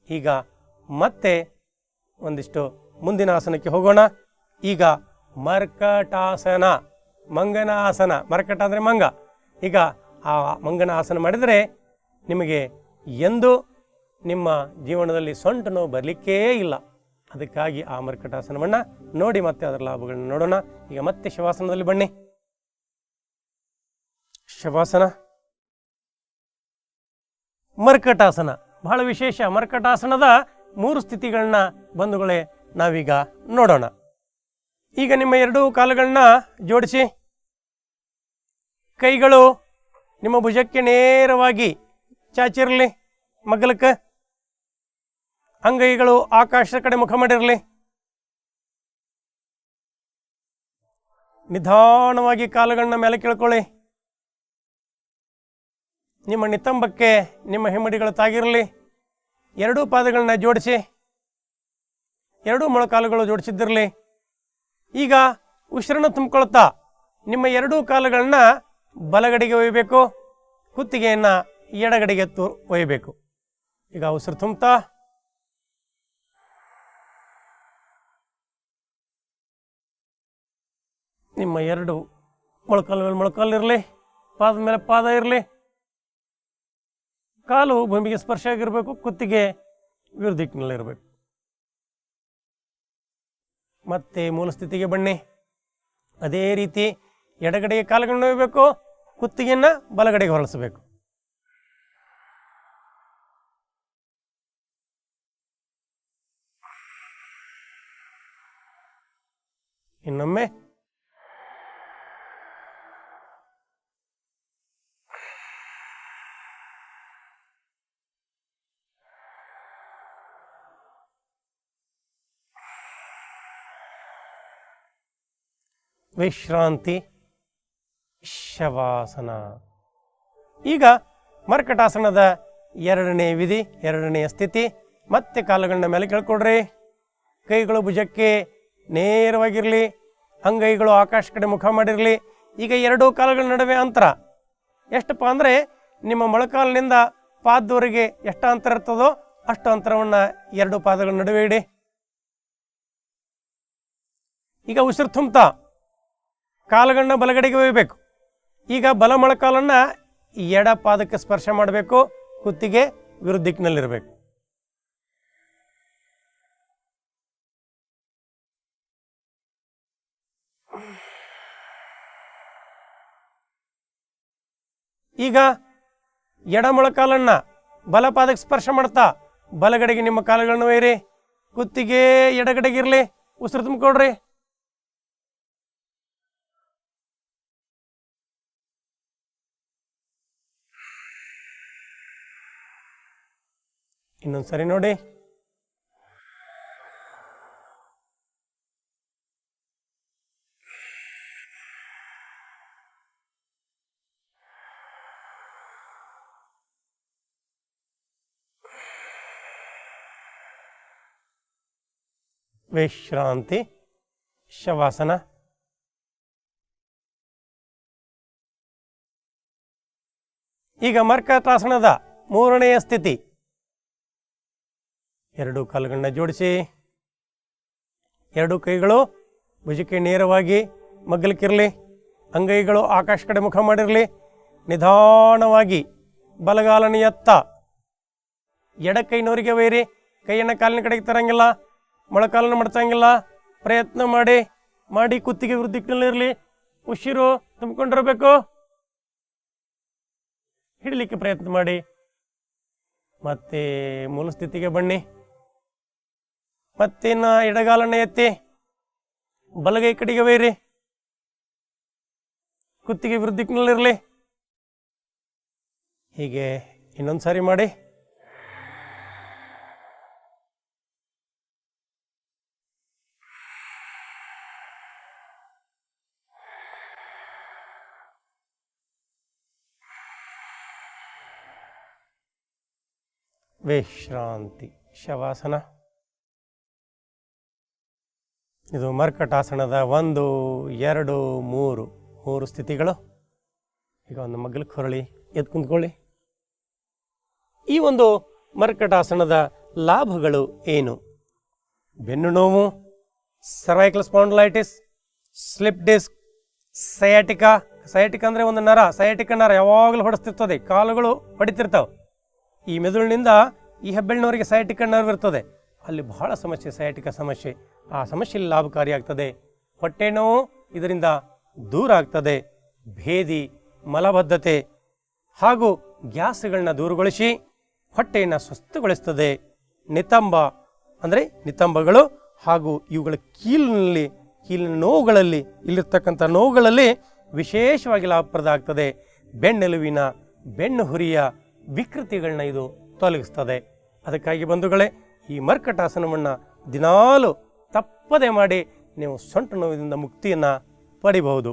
ಈಗ ಮತ್ತೆ ಒಂದಿಷ್ಟು ಮುಂದಿನ ಆಸನಕ್ಕೆ ಹೋಗೋಣ. ಈಗ ಮರ್ಕಟಾಸನ, ಮಂಗನ ಆಸನ. ಮರ್ಕಟ ಅಂದರೆ ಮಂಗ. ಈಗ ಆ ಮಂಗನ ಆಸನ ಮಾಡಿದರೆ ನಿಮಗೆ ಎಂದು ನಿಮ್ಮ ಜೀವನದಲ್ಲಿ ಸೊಂಟು ನೋವು ಬರಲಿಕ್ಕೇ ಇಲ್ಲ. ಅದಕ್ಕಾಗಿ ಆ ಮರ್ಕಟಾಸನವನ್ನು ನೋಡಿ ಮತ್ತೆ ಅದರ ಲಾಭಗಳನ್ನು ನೋಡೋಣ. ಈಗ ಮತ್ತೆ ಶವಾಸನದಲ್ಲಿ ಬನ್ನಿ. ಶವಾಸನ, ಮರ್ಕಟಾಸನ ಬಹಳ ವಿಶೇಷ. ಮರ್ಕಟಾಸನದ 3 ಸ್ಥಿತಿಗಳನ್ನ ಬಂಧುಗಳೇ ನಾವೀಗ ನೋಡೋಣ. ಈಗ ನಿಮ್ಮ 2 ಕಾಲುಗಳನ್ನ ಜೋಡಿಸಿ, ಕೈಗಳು ನಿಮ್ಮ ಭುಜಕ್ಕೆ ನೇರವಾಗಿ ಚಾಚಿರಲಿ, ಮಗ್ಗಲಕ್ಕೆ. ಅಂಗೈಗಳು ಆಕಾಶದ ಕಡೆ ಮುಖ ಮಾಡಿರಲಿ. ನಿಧಾನವಾಗಿ ಕಾಲುಗಳನ್ನ ಮೇಲೆ ಕೇಳ್ಕೊಳ್ಳಿ. ನಿಮ್ಮ ನಿತಂಬಕ್ಕೆ ನಿಮ್ಮ ಹಿಮ್ಮಡಿಗಳು ತಾಗಿರಲಿ. 2 ಪಾದಗಳನ್ನ ಜೋಡಿಸಿ, 2 ಮೊಳಕಾಲುಗಳು ಜೋಡಿಸಿದ್ದಿರಲಿ. ಈಗ ಉಸಿರನ್ನು ತುಂಬಿಕೊಳ್ತಾ ನಿಮ್ಮ 2 ಕಾಲುಗಳನ್ನ ಬಲಗಡೆಗೆ ಒಯ್ಯಬೇಕು, ಕುತ್ತಿಗೆಯನ್ನು ಎಡಗಡೆಗೆ ಒಯ್ಯಬೇಕು. ಈಗ ಉಸಿರು ತುಂಬ್ತಾ ನಿಮ್ಮ 2 ಮೊಳಕಾಲಿರಲಿ, ಪಾದದ ಮೇಲೆ ಪಾದ ಇರಲಿ. ಕಾಲು ಭೂಮಿಗೆ ಸ್ಪರ್ಶ ಆಗಿರಬೇಕು, ಕುತ್ತಿಗೆ ವಿರುದ್ಧ ದಿಕ್ಕಿನಲ್ಲಿರಬೇಕು. ಮತ್ತೆ ಮೂಲ ಸ್ಥಿತಿಗೆ ಬನ್ನಿ. ಅದೇ ರೀತಿ ಎಡಗಡೆಗೆ ಕಾಲುಗಳನ್ನು ಒಯ್ಯಬೇಕು, ಕುತ್ತಿಗೆಯನ್ನು ಬಲಗಡೆಗೆ ಹೊರಳಿಸಬೇಕು. ಇನ್ನೊಮ್ಮೆ. ವಿಶ್ರಾಂತಿ, ಶವಾಸನ. ಈಗ ಮರ್ಕಟಾಸನದ 2ನೇ ವಿಧಿ, 2ನೆಯ ಸ್ಥಿತಿ. ಮತ್ತೆ ಕಾಲುಗಳನ್ನ ಮೇಲೆ ಕೇಳ್ಕೊಡ್ರಿ. ಕೈಗಳು ಭುಜಕ್ಕೆ ನೇರವಾಗಿರಲಿ, ಅಂಗೈಗಳು ಆಕಾಶ ಕಡೆ ಮುಖ ಮಾಡಿರಲಿ. ಈಗ 2 ಕಾಲುಗಳ ನಡುವೆ ಅಂತರ ಎಷ್ಟಪ್ಪ ಅಂದರೆ ನಿಮ್ಮ ಮೊಳಕಾಲಿನಿಂದ ಪಾದದವರೆಗೆ ಎಷ್ಟು ಅಂತರ ಇರ್ತದೋ ಅಷ್ಟು ಅಂತರವನ್ನು 2 ಪಾದಗಳ ನಡುವೆ ಇಡಿ. ಈಗ ಉಸಿರು ತುಂಬ್ತಾ ಕಾಲುಗಳನ್ನ ಬಲಗಡೆಗೆ ಒಯ್ಯಬೇಕು. ಈಗ ಬಲ ಮೊಳಕಾಲನ್ನು ಎಡ ಪಾದಕ್ಕೆ ಸ್ಪರ್ಶ ಮಾಡಬೇಕು, ಕುತ್ತಿಗೆ ವಿರುದ್ಧ ದಿಕ್ಕಿನಲ್ಲಿರಬೇಕು. ಈಗ ಎಡ ಮೊಳಕಾಲನ್ನ ಬಲ ಪಾದಕ್ಕೆ ಸ್ಪರ್ಶ ಮಾಡ್ತಾ ಬಲಗಡೆಗೆ ನಿಮ್ಮ ಕಾಲುಗಳನ್ನು ಒಯ್ಯಿರಿ, ಕುತ್ತಿಗೆ ಎಡಗಡೆಗಿರಲಿ. ಉಸಿರು ತುಂಬಿಕೊಡ್ರಿ. ಇನ್ನೊಂದು ಸರಿ ನೋಡಿ. ವಿಶ್ರಾಂತಿ, ಶವಾಸನ. ಈಗ ಮರ್ಕಟಾಸನದ 3ನೆಯ ಸ್ಥಿತಿ. 2 ಕಾಲುಗಳನ್ನ ಜೋಡಿಸಿ, 2 ಕೈಗಳು ಭುಜಕ್ಕೆ ನೇರವಾಗಿ ಮಗ್ಗಲಕ್ಕಿರಲಿ, ಅಂಗೈಗಳು ಆಕಾಶ ಕಡೆ ಮುಖ ಮಾಡಿರಲಿ. ನಿಧಾನವಾಗಿ ಬಲಗಾಲನ ಎತ್ತ, ಎಡ ಕೈನವರಿಗೆ ಒಯ್ಯಿರಿ. ಕೈಯನ್ನು ಕಾಲಿನ ಕಡೆಗೆ ತರಂಗಿಲ್ಲ, ಮೊಳಕಾಲನ್ನು ಮಡಚಂಗಿಲ್ಲ. ಪ್ರಯತ್ನ ಮಾಡಿ ಕುತ್ತಿಗೆ ವಿರುದ್ಧ ದಿಕ್ಕಿನಲ್ಲಿರಲಿ. ಉಸಿರು ತುಂಬಿಕೊಂಡಿರಬೇಕು. ಹಿಡಲಿಕ್ಕೆ ಪ್ರಯತ್ನ ಮಾಡಿ. ಮತ್ತೆ ಮೂಲ ಸ್ಥಿತಿಗೆ ಬನ್ನಿ. ಮತ್ತೆ ಎಡಗಾಲನ್ನು ಎತ್ತಿ ಬಲಗೈ ಕಡೆಗೆ ಒಯ್ಯಿರಿ, ಕುತ್ತಿಗೆ ವಿರುದ್ಧ ದಿಕ್ಕಿನಲ್ಲಿರಲಿ. ಹೀಗೆ ಇನ್ನೊಂದು ಸಾರಿ ಮಾಡಿ. ವಿಶ್ರಾಂತಿ, ಶವಾಸನ. ಇದು ಮರ್ಕಟಾಸನದ 1, 2, 3 ಸ್ಥಿತಿಗಳು. ಈಗ ಒಂದು ಮಗ್ಗಲಕ್ಕೆ ಹೊರಳಿ ಎದ್ದು ಕುಂತ್ಕೊಳ್ಳಿ. ಈ ಒಂದು ಮರ್ಕಟಾಸನದ ಲಾಭಗಳು ಏನು? ಬೆನ್ನು ನೋವು, cervical spondylitis, slip disc, sciatica. Sciatica ಅಂದರೆ ಒಂದು ನರ, ಸಯಾಟಿಕ ನರ ಯಾವಾಗಲೂ ಹೊಡೆಸ್ತಿರ್ತದೆ, ಕಾಲುಗಳು ಹೊಡಿತಿರ್ತಾವೆ. ಈ ಮೆದುಳಿನಿಂದ ಈ ಹೆಬ್ಬೆಳಿನವರಿಗೆ ಸಯಾಟಿಕ ನರ್ವ್ ಇರ್ತದೆ, ಅಲ್ಲಿ ಬಹಳ ಸಮಸ್ಯೆ, ಸಯಾಟಿಕ ಸಮಸ್ಯೆ. ಆ ಸಮಸ್ಯೆಯಲ್ಲಿ ಲಾಭಕಾರಿಯಾಗ್ತದೆ. ಹೊಟ್ಟೆ ನೋವು ಇದರಿಂದ ದೂರ ಆಗ್ತದೆ. ಭೇದಿ, ಮಲಬದ್ಧತೆ ಹಾಗೂ ಗ್ಯಾಸ್ಗಳನ್ನ ದೂರಗೊಳಿಸಿ ಹೊಟ್ಟೆಯನ್ನು ಸ್ವಸ್ಥಗೊಳಿಸ್ತದೆ. ನಿತಂಬ ಅಂದರೆ ನಿತಂಬಗಳು ಹಾಗೂ ಇವುಗಳ ಕೀಲಿನ ನೋವುಗಳಲ್ಲಿ, ಇಲ್ಲಿರ್ತಕ್ಕಂಥ ನೋವುಗಳಲ್ಲಿ ವಿಶೇಷವಾಗಿ ಲಾಭಪ್ರದ ಆಗ್ತದೆ. ಬೆನ್ನೆಲುವಿನ ಬೆನ್ನು ಹುರಿಯ ವಿಕೃತಿಗಳನ್ನ ಇದು ತೊಲಗಿಸ್ತದೆ. ಅದಕ್ಕಾಗಿ ಬಂಧುಗಳೇ, ಈ ಮರ್ಕಟಾಸನವನ್ನು ದಿನಾಲು ತಪ್ಪದೆ ಮಾಡಿ ನೀವು ಸೊಂಟ ನೋವಿನಿಂದ ಮುಕ್ತಿಯನ್ನು ಪಡಿಬಹುದು.